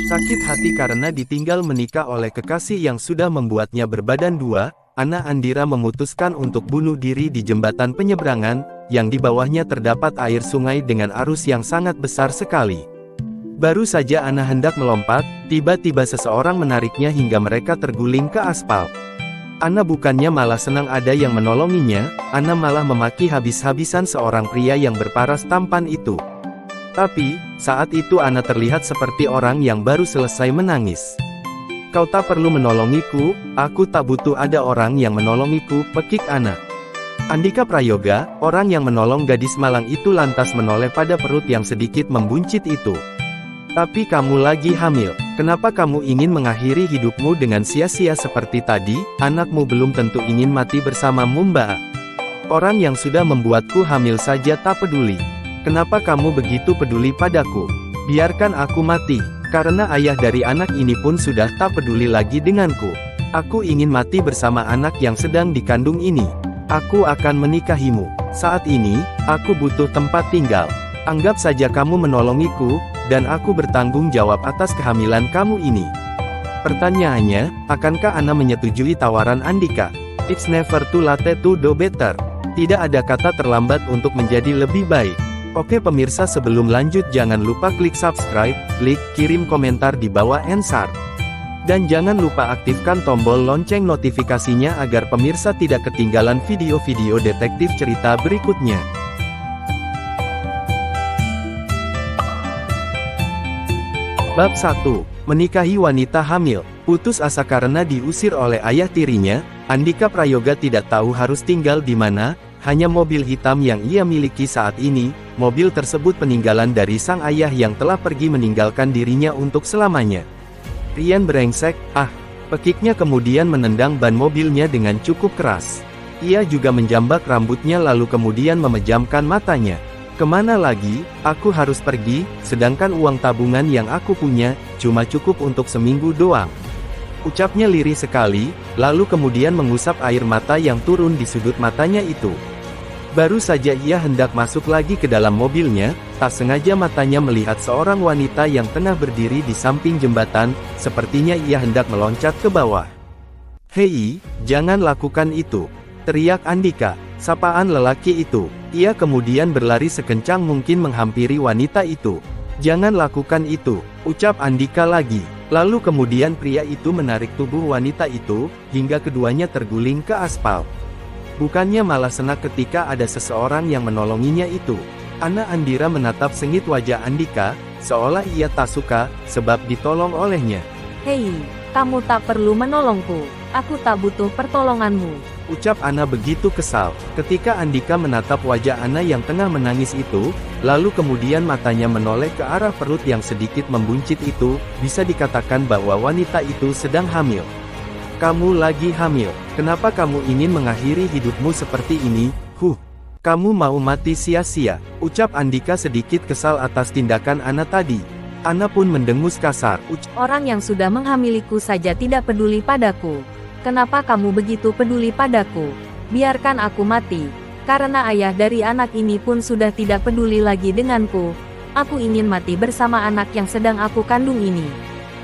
Sakit hati karena ditinggal menikah oleh kekasih yang sudah membuatnya berbadan dua, Anna Andira memutuskan untuk bunuh diri di jembatan penyeberangan, yang di bawahnya terdapat air sungai dengan arus yang sangat besar sekali. Baru saja Anna hendak melompat, tiba-tiba seseorang menariknya hingga mereka terguling ke aspal. Anna bukannya malah senang ada yang menolonginya, Anna malah memaki habis-habisan seorang pria yang berparas tampan itu. Tapi, saat itu Anna terlihat seperti orang yang baru selesai menangis. "Kau tak perlu menolongiku, aku tak butuh ada orang yang menolongiku," pekik Anna. Andika Prayoga, orang yang menolong gadis malang itu lantas menoleh pada perut yang sedikit membuncit itu. "Tapi kamu lagi hamil, kenapa kamu ingin mengakhiri hidupmu dengan sia-sia seperti tadi? Anakmu belum tentu ingin mati bersamamu Mbak. Orang yang sudah membuatku hamil saja tak peduli. Kenapa kamu begitu peduli padaku? Biarkan aku mati, karena ayah dari anak ini pun sudah tak peduli lagi denganku. Aku ingin mati bersama anak yang sedang dikandung ini. Aku akan menikahimu. Saat ini, aku butuh tempat tinggal. Anggap saja kamu menolongiku, dan aku bertanggung jawab atas kehamilan kamu ini." Pertanyaannya, akankah Anna menyetujui tawaran Andika? It's never too late to do better. Tidak ada kata terlambat untuk menjadi lebih baik. Oke pemirsa, sebelum lanjut jangan lupa klik subscribe, klik kirim komentar di bawah Ensar. Dan jangan lupa aktifkan tombol lonceng notifikasinya agar pemirsa tidak ketinggalan video-video detektif cerita berikutnya. Bab 1. Menikahi wanita hamil. Putus asa karena diusir oleh ayah tirinya, Andika Prayoga tidak tahu harus tinggal di mana. Hanya mobil hitam yang ia miliki saat ini. Mobil tersebut peninggalan dari sang ayah yang telah pergi meninggalkan dirinya untuk selamanya. "Rian brengsek, ah!" Pekiknya kemudian menendang ban mobilnya dengan cukup keras. Ia juga menjambak rambutnya lalu kemudian memejamkan matanya. "Kemana lagi? Aku harus pergi, sedangkan uang tabungan yang aku punya, cuma cukup untuk seminggu doang." Ucapnya lirih sekali, lalu kemudian mengusap air mata yang turun di sudut matanya itu. Baru saja ia hendak masuk lagi ke dalam mobilnya, tak sengaja matanya melihat seorang wanita yang tengah berdiri di samping jembatan, sepertinya ia hendak meloncat ke bawah. "Hei, jangan lakukan itu!" teriak Andika, sapaan lelaki itu. Ia kemudian berlari sekencang mungkin menghampiri wanita itu. "Jangan lakukan itu!" ucap Andika lagi. Lalu kemudian pria itu menarik tubuh wanita itu, hingga keduanya terguling ke aspal. Bukannya malah senang ketika ada seseorang yang menolonginya itu. Anna Andira menatap sengit wajah Andika, seolah ia tak suka, sebab ditolong olehnya. "Hei, kamu tak perlu menolongku, aku tak butuh pertolonganmu," ucap Anna begitu kesal, ketika Andika menatap wajah Anna yang tengah menangis itu, lalu kemudian matanya menoleh ke arah perut yang sedikit membuncit itu, bisa dikatakan bahwa wanita itu sedang hamil. "Kamu lagi hamil, kenapa kamu ingin mengakhiri hidupmu seperti ini? Kamu mau mati sia-sia," ucap Andika sedikit kesal atas tindakan Anna tadi. Anna pun mendengus kasar. "Orang yang sudah menghamiliku saja tidak peduli padaku. Kenapa kamu begitu peduli padaku? Biarkan aku mati, karena ayah dari anak ini pun sudah tidak peduli lagi denganku. Aku ingin mati bersama anak yang sedang aku kandung ini."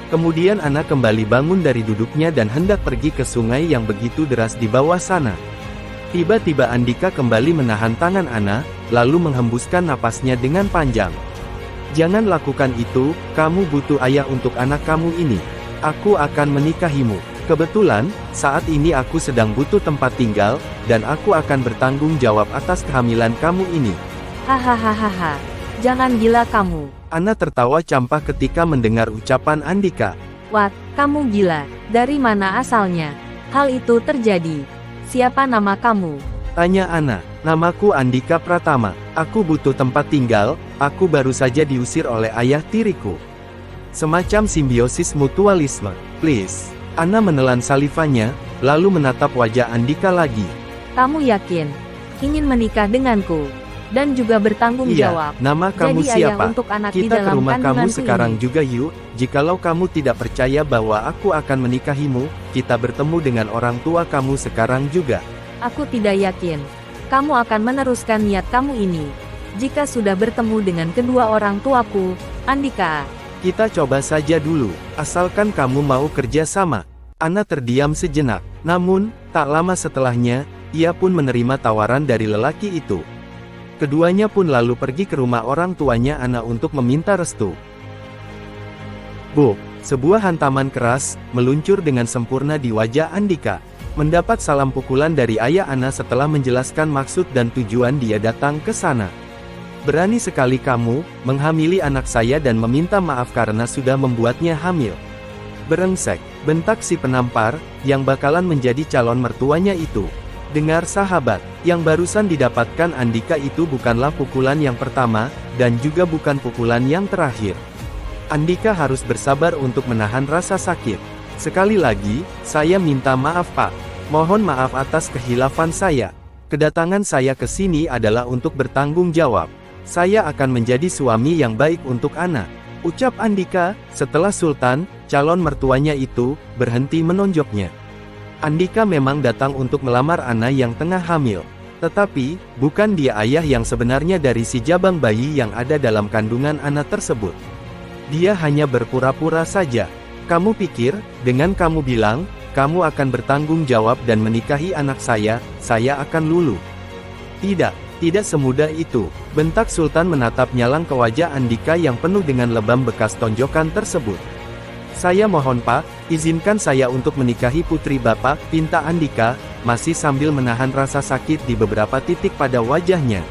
Kemudian Anna kembali bangun dari duduknya dan hendak pergi ke sungai yang begitu deras di bawah sana. Tiba-tiba Andika kembali menahan tangan Anna, lalu menghembuskan napasnya dengan panjang. "Jangan lakukan itu, kamu butuh ayah untuk anak kamu ini. Aku akan menikahimu. Kebetulan, saat ini aku sedang butuh tempat tinggal, dan aku akan bertanggung jawab atas kehamilan kamu ini." "Hahaha, jangan gila kamu." Anna tertawa campah ketika mendengar ucapan Andika. "What, kamu gila? Dari mana asalnya hal itu terjadi? Siapa nama kamu?" tanya Anna. "Namaku Andika Pratama. Aku butuh tempat tinggal, aku baru saja diusir oleh ayah tiriku." Semacam simbiosis mutualisme. "Please." Anna menelan salivanya, lalu menatap wajah Andika lagi. "Kamu yakin ingin menikah denganku? Dan juga bertanggung "Iya, jawab nama kamu jadi ayah siapa? untuk anak di Kita ke dalam rumah kamu kandunganku sekarang ini?" juga yuk. Jikalau kamu tidak percaya bahwa aku akan menikahimu, kita bertemu dengan orang tua kamu sekarang juga." "Aku tidak yakin kamu akan meneruskan niat kamu ini. Jika sudah bertemu dengan kedua orang tuaku, Andika, Kita coba saja dulu, asalkan kamu mau kerja sama. Ana terdiam sejenak, namun, tak lama setelahnya, ia pun menerima tawaran dari lelaki itu. Keduanya pun lalu pergi ke rumah orang tuanya Ana untuk meminta restu. Sebuah hantaman keras, meluncur dengan sempurna di wajah Andika. Mendapat salam pukulan dari ayah Ana setelah menjelaskan maksud dan tujuan dia datang ke sana. Berani sekali kamu, menghamili anak saya dan meminta maaf karena sudah membuatnya hamil. Berengsek, bentak si penampar, yang bakalan menjadi calon mertuanya itu. Dengar sahabat, yang barusan didapatkan Andika itu bukanlah pukulan yang pertama, dan juga bukan pukulan yang terakhir. Andika harus bersabar untuk menahan rasa sakit. Sekali lagi, saya minta maaf Pak. Mohon maaf atas kehilafan saya. Kedatangan saya ke sini adalah untuk bertanggung jawab. Saya akan menjadi suami yang baik untuk Ana, ucap Andika, setelah Sultan, calon mertuanya itu, berhenti menonjoknya. Andika memang datang untuk melamar Ana yang tengah hamil. Tetapi, bukan dia ayah yang sebenarnya dari si jabang bayi yang ada dalam kandungan Ana tersebut. Dia hanya berpura-pura saja. Kamu pikir, dengan kamu bilang, kamu akan bertanggung jawab dan menikahi anak saya akan luluh. Tidak semudah itu, bentak Sultan menatap nyalang ke wajah Andika yang penuh dengan lebam bekas tonjokan tersebut. Saya mohon Pak, izinkan saya untuk menikahi putri Bapak, pinta Andika, masih sambil menahan rasa sakit di beberapa titik pada wajahnya.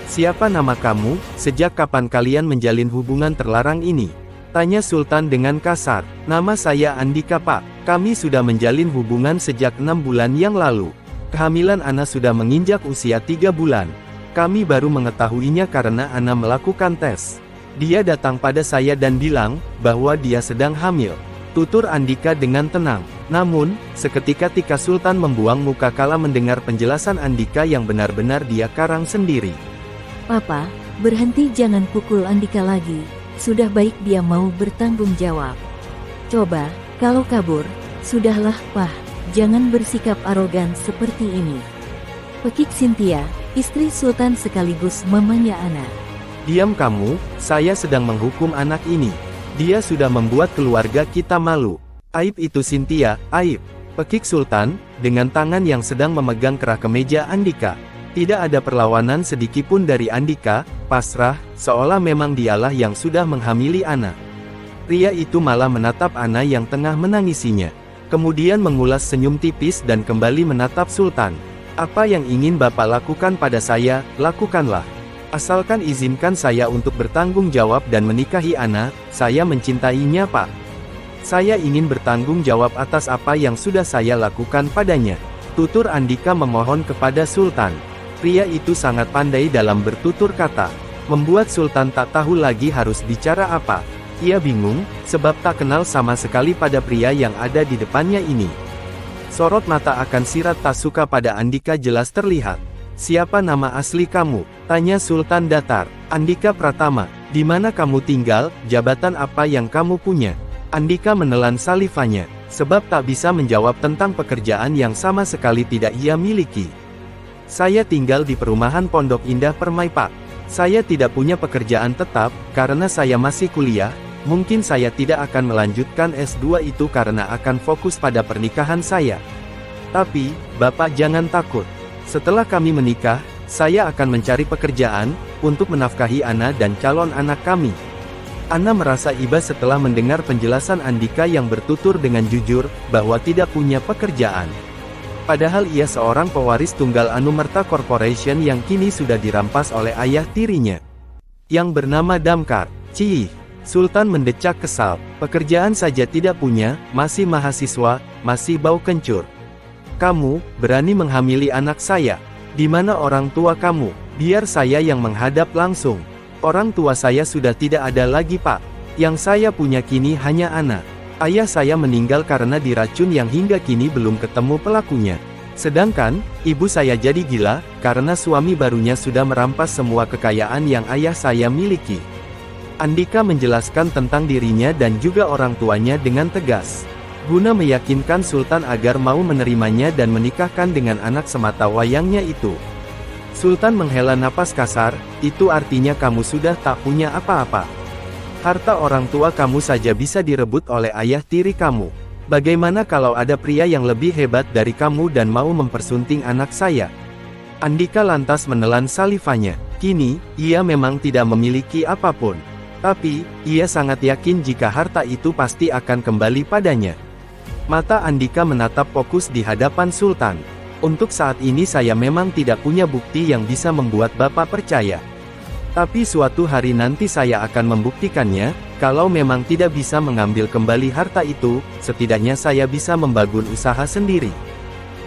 Siapa nama kamu, sejak kapan kalian menjalin hubungan terlarang ini? Tanya Sultan dengan kasar. Nama saya Andika Pak, kami sudah menjalin hubungan sejak 6 bulan yang lalu. Kehamilan Ana sudah menginjak usia 3 bulan. Kami baru mengetahuinya karena Ana melakukan tes. Dia datang pada saya dan bilang, bahwa dia sedang hamil. Tutur Andika dengan tenang. Namun, seketika Sultan membuang muka kala mendengar penjelasan Andika yang benar-benar dia karang sendiri. Papa, berhenti jangan pukul Andika lagi. Sudah baik dia mau bertanggung jawab. Coba, kalau kabur, sudahlah Pak. Jangan bersikap arogan seperti ini. Pekik Cynthia, istri Sultan sekaligus mamanya Ana. Diam kamu, saya sedang menghukum anak ini. Dia sudah membuat keluarga kita malu. Aib itu Cynthia, aib. Pekik Sultan, dengan tangan yang sedang memegang kerah kemeja Andika. Tidak ada perlawanan sedikitpun dari Andika, pasrah, seolah memang dialah yang sudah menghamili Ana. Pria itu malah menatap Ana yang tengah menangisinya. Kemudian mengulas senyum tipis dan kembali menatap Sultan. Apa yang ingin Bapak lakukan pada saya, lakukanlah. Asalkan izinkan saya untuk bertanggung jawab dan menikahi Ana, saya mencintainya Pak. Saya ingin bertanggung jawab atas apa yang sudah saya lakukan padanya. Tutur Andika memohon kepada Sultan. Pria itu sangat pandai dalam bertutur kata. Membuat Sultan tak tahu lagi harus bicara apa. Ia bingung, sebab tak kenal sama sekali pada pria yang ada di depannya ini. Sorot mata akan sirat tak suka pada Andika jelas terlihat. Siapa nama asli kamu? Tanya Sultan datar. Andika Pratama. Di mana kamu tinggal, jabatan apa yang kamu punya? Andika menelan salivanya, sebab tak bisa menjawab tentang pekerjaan yang sama sekali tidak ia miliki. Saya tinggal di perumahan Pondok Indah Permai Pak. Saya tidak punya pekerjaan tetap, karena saya masih kuliah. Mungkin saya tidak akan melanjutkan S2 itu karena akan fokus pada pernikahan saya. Tapi, Bapak jangan takut. Setelah kami menikah, saya akan mencari pekerjaan, untuk menafkahi Ana dan calon anak kami. Ana merasa iba setelah mendengar penjelasan Andika yang bertutur dengan jujur, bahwa tidak punya pekerjaan. Padahal ia seorang pewaris tunggal Anumerta Corporation yang kini sudah dirampas oleh ayah tirinya, yang bernama Damkar. Cih! Sultan mendecak kesal. Pekerjaan saja tidak punya, masih mahasiswa, masih bau kencur. Kamu, berani menghamili anak saya. Di mana orang tua kamu? Biar saya yang menghadap langsung. Orang tua saya sudah tidak ada lagi Pak. Yang saya punya kini hanya Ana. Ayah saya meninggal karena diracun yang hingga kini belum ketemu pelakunya. Sedangkan, ibu saya jadi gila, karena suami barunya sudah merampas semua kekayaan yang ayah saya miliki. Andika menjelaskan tentang dirinya dan juga orang tuanya dengan tegas, guna meyakinkan Sultan agar mau menerimanya dan menikahkan dengan anak semata wayangnya itu. Sultan menghela napas kasar, itu artinya kamu sudah tak punya apa-apa. Harta orang tua kamu saja bisa direbut oleh ayah tiri kamu. Bagaimana kalau ada pria yang lebih hebat dari kamu dan mau mempersunting anak saya? Andika lantas menelan salivanya. Kini, ia memang tidak memiliki apapun. Tapi, ia sangat yakin jika harta itu pasti akan kembali padanya. Mata Andika menatap fokus di hadapan Sultan. Untuk saat ini saya memang tidak punya bukti yang bisa membuat Bapak percaya. Tapi suatu hari nanti saya akan membuktikannya, kalau memang tidak bisa mengambil kembali harta itu, setidaknya saya bisa membangun usaha sendiri.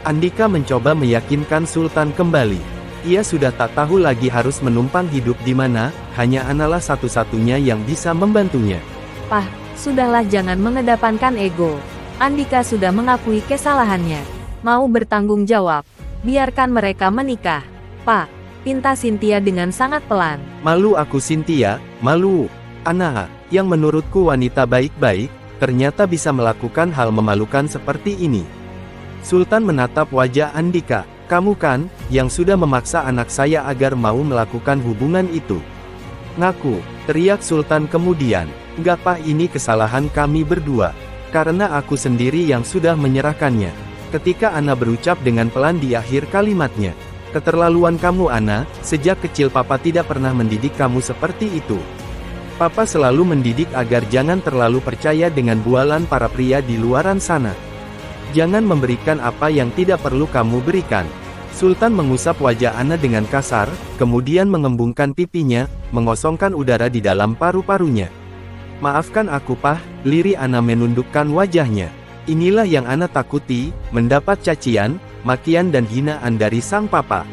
Andika mencoba meyakinkan Sultan kembali. Ia sudah tak tahu lagi harus menumpang hidup di mana, hanya Analah satu-satunya yang bisa membantunya. Pah, sudahlah jangan mengedepankan ego. Andika sudah mengakui kesalahannya. Mau bertanggung jawab. Biarkan mereka menikah. Pak, pinta Cynthia dengan sangat pelan. Malu aku Cynthia, malu. Ana, yang menurutku wanita baik-baik, ternyata bisa melakukan hal memalukan seperti ini. Sultan menatap wajah Andika. Kamu kan, yang sudah memaksa anak saya agar mau melakukan hubungan itu. Ngaku, teriak Sultan kemudian. Enggak Pak, ini kesalahan kami berdua. Karena aku sendiri yang sudah menyerahkannya. Ketika Ana berucap dengan pelan di akhir kalimatnya. Keterlaluan kamu Ana, sejak kecil Papa tidak pernah mendidik kamu seperti itu. Papa selalu mendidik agar jangan terlalu percaya dengan bualan para pria di luaran sana. Jangan memberikan apa yang tidak perlu kamu berikan. Sultan mengusap wajah Ana dengan kasar, kemudian mengembungkan pipinya, mengosongkan udara di dalam paru-parunya. Maafkan aku Pah, lirih Ana menundukkan wajahnya. Inilah yang Ana takuti, mendapat cacian, makian dan hinaan dari sang papa.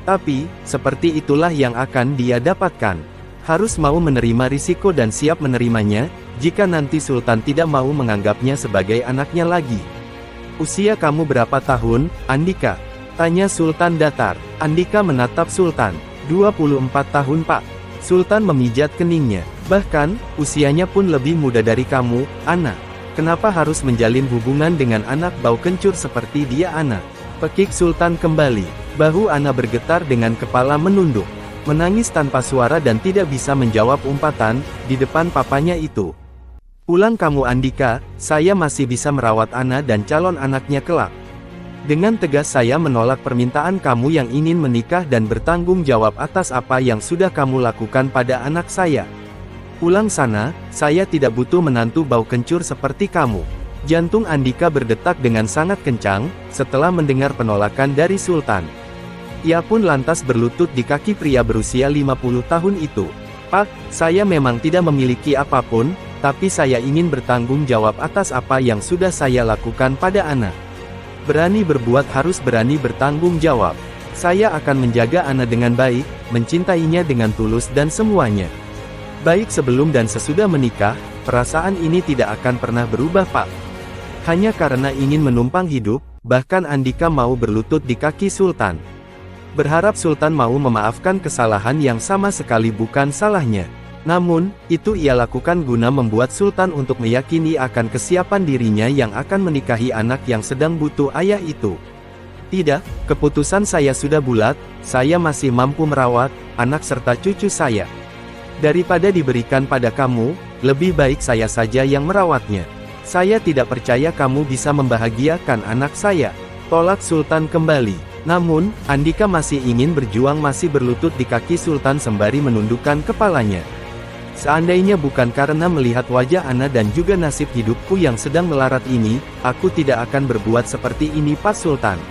Tapi, seperti itulah yang akan dia dapatkan. Harus mau menerima risiko dan siap menerimanya, jika nanti Sultan tidak mau menganggapnya sebagai anaknya lagi. Usia kamu berapa tahun, Andika? Tanya Sultan datar. Andika menatap Sultan. 24 tahun Pak. Sultan memijat keningnya. Bahkan, usianya pun lebih muda dari kamu, Ana. Kenapa harus menjalin hubungan dengan anak bau kencur seperti dia Ana? Pekik Sultan kembali. Bahu Ana bergetar dengan kepala menunduk. Menangis tanpa suara dan tidak bisa menjawab umpatan, di depan papanya itu. Pulang kamu Andika, saya masih bisa merawat Ana dan calon anaknya kelak. Dengan tegas saya menolak permintaan kamu yang ingin menikah dan bertanggung jawab atas apa yang sudah kamu lakukan pada anak saya. Pulang sana, saya tidak butuh menantu bau kencur seperti kamu. Jantung Andika berdetak dengan sangat kencang, setelah mendengar penolakan dari Sultan. Ia pun lantas berlutut di kaki pria berusia 50 tahun itu. Pak, saya memang tidak memiliki apapun, tapi saya ingin bertanggung jawab atas apa yang sudah saya lakukan pada Ana. Berani berbuat harus berani bertanggung jawab. Saya akan menjaga Ana dengan baik, mencintainya dengan tulus dan semuanya. Baik sebelum dan sesudah menikah, perasaan ini tidak akan pernah berubah Pak. Hanya karena ingin menumpang hidup, bahkan Andika mau berlutut di kaki Sultan. Berharap Sultan mau memaafkan kesalahan yang sama sekali bukan salahnya. Namun, itu ia lakukan guna membuat Sultan untuk meyakini akan kesiapan dirinya yang akan menikahi anak yang sedang butuh ayah itu. Tidak, keputusan saya sudah bulat, saya masih mampu merawat anak serta cucu saya. Daripada diberikan pada kamu, lebih baik saya saja yang merawatnya. Saya tidak percaya kamu bisa membahagiakan anak saya. Tolak Sultan kembali. Namun, Andika masih ingin berjuang masih berlutut di kaki Sultan sembari menundukkan kepalanya. Seandainya bukan karena melihat wajah Ana dan juga nasib hidupku yang sedang melarat ini, aku tidak akan berbuat seperti ini Pak Sultan.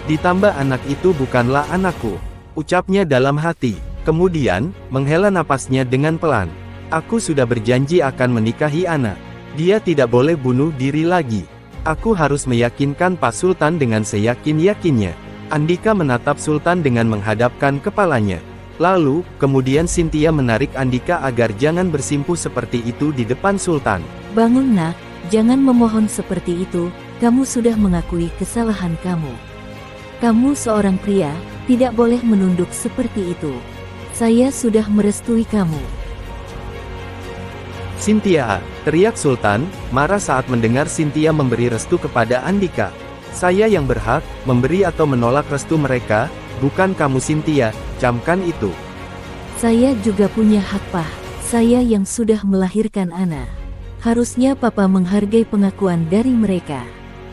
Ditambah anak itu bukanlah anakku. Ucapnya dalam hati. Kemudian, menghela napasnya dengan pelan. Aku sudah berjanji akan menikahi Ana. Dia tidak boleh bunuh diri lagi. Aku harus meyakinkan Pak Sultan dengan seyakin-yakinnya. Andika menatap Sultan dengan menghadapkan kepalanya. Lalu, kemudian Cynthia menarik Andika agar jangan bersimpuh seperti itu di depan Sultan. Bangun nak, jangan memohon seperti itu, kamu sudah mengakui kesalahan kamu. Kamu seorang pria, tidak boleh menunduk seperti itu. Saya sudah merestui kamu. Cynthia, teriak Sultan, marah saat mendengar Cynthia memberi restu kepada Andika. Saya yang berhak, memberi atau menolak restu mereka, bukan kamu Cynthia, camkan itu. Saya juga punya hak, Pak. Saya yang sudah melahirkan Ana. Harusnya Papa menghargai pengakuan dari mereka.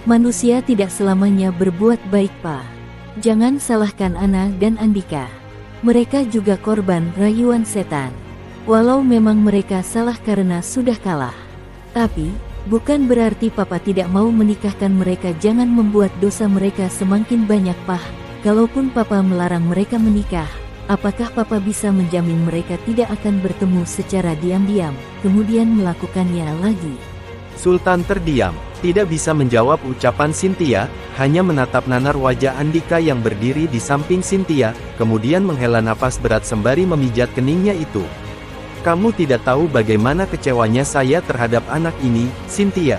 Manusia tidak selamanya berbuat baik, Pak. Jangan salahkan Ana dan Andika. Mereka juga korban rayuan setan. Walau memang mereka salah karena sudah kalah. Tapi, bukan berarti Papa tidak mau menikahkan mereka. Jangan membuat dosa mereka semakin banyak, Pak. Kalaupun Papa melarang mereka menikah, apakah Papa bisa menjamin mereka tidak akan bertemu secara diam-diam, kemudian melakukannya lagi? Sultan terdiam, tidak bisa menjawab ucapan Cynthia, hanya menatap nanar wajah Andika yang berdiri di samping Cynthia, kemudian menghela napas berat sembari memijat keningnya itu. Kamu tidak tahu bagaimana kecewanya saya terhadap anak ini, Cynthia.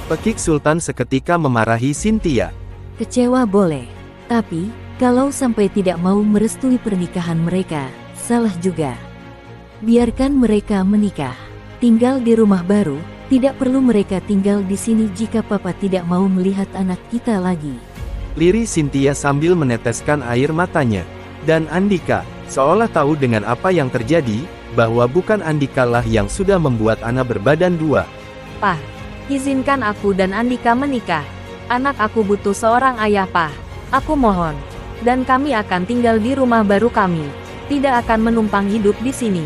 Pekik Sultan seketika memarahi Cynthia. Kecewa boleh, tapi kalau sampai tidak mau merestui pernikahan mereka, salah juga. Biarkan mereka menikah, tinggal di rumah baru. Tidak perlu mereka tinggal di sini jika Papa tidak mau melihat anak kita lagi. Lirih Cynthia sambil meneteskan air matanya. Dan Andika, seolah tahu dengan apa yang terjadi, bahwa bukan Andika lah yang sudah membuat Ana berbadan dua. Pak, izinkan aku dan Andika menikah. Anak aku butuh seorang ayah, Pak. Aku mohon. Dan kami akan tinggal di rumah baru kami. Tidak akan menumpang hidup di sini.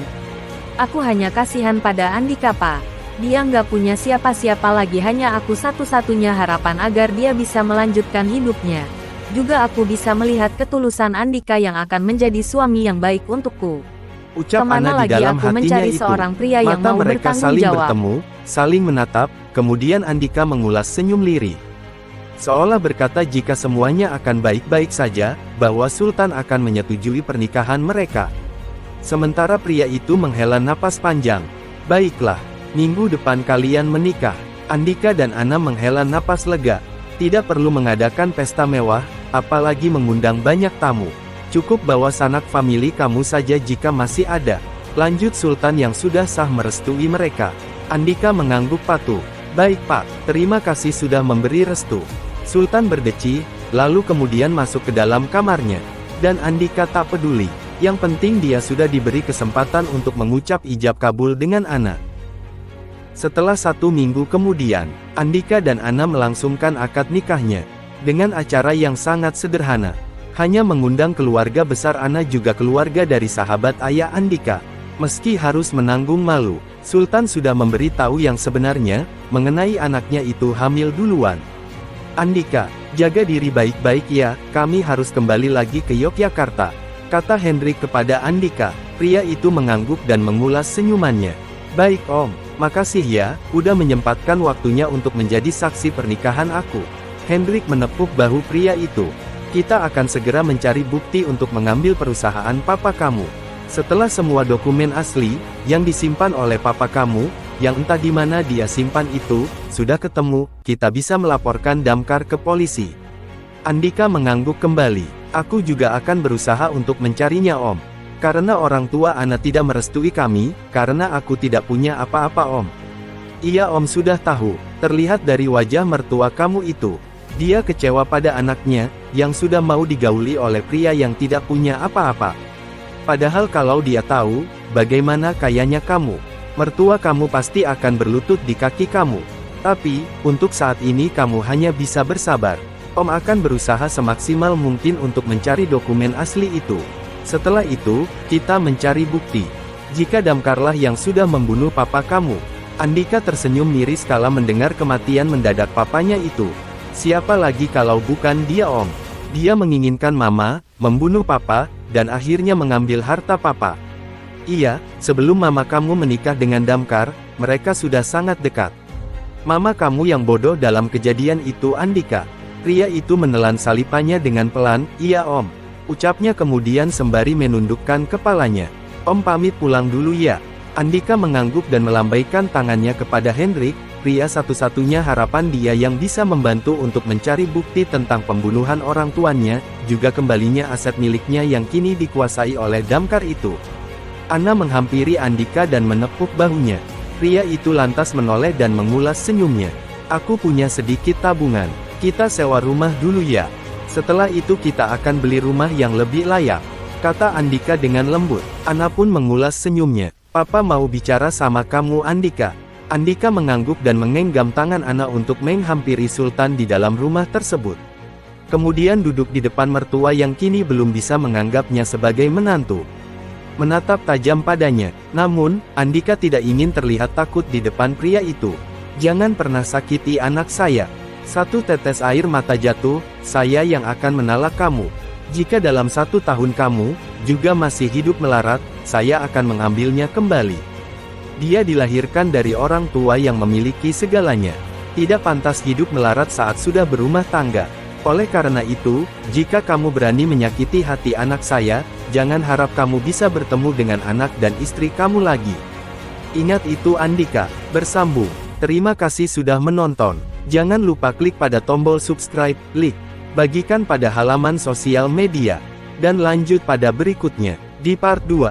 Aku hanya kasihan pada Andika, Pak. Dia nggak punya siapa-siapa lagi, hanya aku satu-satunya harapan agar dia bisa melanjutkan hidupnya. Juga aku bisa melihat ketulusan Andika yang akan menjadi suami yang baik untukku. Ucap Kemana Ana di lagi dalam aku hatinya mencari itu. seorang pria yang Mata mau mereka bertanggung saling jawab. bertemu, saling menatap, kemudian Andika mengulas senyum lirih. Seolah berkata jika semuanya akan baik-baik saja, bahwa Sultan akan menyetujui pernikahan mereka. Sementara pria itu menghela napas panjang. Baiklah. Minggu depan kalian menikah. Andika dan Ana menghela napas lega. Tidak perlu mengadakan pesta mewah, apalagi mengundang banyak tamu. Cukup bawa sanak famili kamu saja jika masih ada. Lanjut Sultan yang sudah sah merestui mereka. Andika mengangguk patuh. Baik Pak, terima kasih sudah memberi restu. Sultan berdeci, lalu kemudian masuk ke dalam kamarnya. Dan Andika tak peduli. Yang penting dia sudah diberi kesempatan untuk mengucap ijab kabul dengan Ana. Setelah 1 minggu kemudian, Andika dan Ana melangsungkan akad nikahnya. Dengan acara yang sangat sederhana. Hanya mengundang keluarga besar Ana juga keluarga dari sahabat ayah Andika. Meski harus menanggung malu, Sultan sudah memberi tahu yang sebenarnya, mengenai anaknya itu hamil duluan. Andika, jaga diri baik-baik ya, kami harus kembali lagi ke Yogyakarta. Kata Hendrik kepada Andika. Pria itu mengangguk dan mengulas senyumannya. Baik Om. Makasih ya, udah menyempatkan waktunya untuk menjadi saksi pernikahan aku. Hendrik menepuk bahu pria itu. Kita akan segera mencari bukti untuk mengambil perusahaan papa kamu. Setelah semua dokumen asli, yang disimpan oleh papa kamu, yang entah di mana dia simpan itu, sudah ketemu, kita bisa melaporkan Damkar ke polisi. Andika mengangguk kembali. Aku juga akan berusaha untuk mencarinya Om. Karena orang tua Ana tidak merestui kami, karena aku tidak punya apa-apa Om. Iya Om sudah tahu, terlihat dari wajah mertua kamu itu. Dia kecewa pada anaknya, yang sudah mau digauli oleh pria yang tidak punya apa-apa. Padahal kalau dia tahu, bagaimana kayanya kamu. Mertua kamu pasti akan berlutut di kaki kamu. Tapi, untuk saat ini kamu hanya bisa bersabar. Om akan berusaha semaksimal mungkin untuk mencari dokumen asli itu. Setelah itu, kita mencari bukti. Jika Damkarlah yang sudah membunuh papa kamu. Andika tersenyum miris kala mendengar kematian mendadak papanya itu. Siapa lagi kalau bukan dia Om? Dia menginginkan mama, membunuh papa, dan akhirnya mengambil harta papa. Iya, sebelum mama kamu menikah dengan Damkar, mereka sudah sangat dekat. Mama kamu yang bodoh dalam kejadian itu Andika. Pria itu menelan salipannya dengan pelan, iya Om. Ucapnya kemudian sembari menundukkan kepalanya. Om pamit pulang dulu ya. Andika mengangguk dan melambaikan tangannya kepada Hendrik, pria satu-satunya harapan dia yang bisa membantu untuk mencari bukti tentang pembunuhan orang tuanya, juga kembalinya aset miliknya yang kini dikuasai oleh Damkar itu. Ana menghampiri Andika dan menepuk bahunya. Pria itu lantas menoleh dan mengulas senyumnya. Aku punya sedikit tabungan. Kita sewa rumah dulu ya. Setelah itu kita akan beli rumah yang lebih layak, kata Andika dengan lembut. Ana pun mengulas senyumnya. Papa mau bicara sama kamu Andika. Andika mengangguk dan menggenggam tangan Ana untuk menghampiri Sultan di dalam rumah tersebut. Kemudian duduk di depan mertua yang kini belum bisa menganggapnya sebagai menantu. Menatap tajam padanya, namun, Andika tidak ingin terlihat takut di depan pria itu. Jangan pernah sakiti anak saya. Satu tetes air mata jatuh, saya yang akan menalak kamu. Jika dalam 1 tahun kamu, juga masih hidup melarat, saya akan mengambilnya kembali. Dia dilahirkan dari orang tua yang memiliki segalanya. Tidak pantas hidup melarat saat sudah berumah tangga. Oleh karena itu, jika kamu berani menyakiti hati anak saya, jangan harap kamu bisa bertemu dengan anak dan istri kamu lagi. Ingat itu Andika, bersambung. Terima kasih sudah menonton. Jangan lupa klik pada tombol subscribe, like, bagikan pada halaman sosial media, dan lanjut pada berikutnya, di part 2.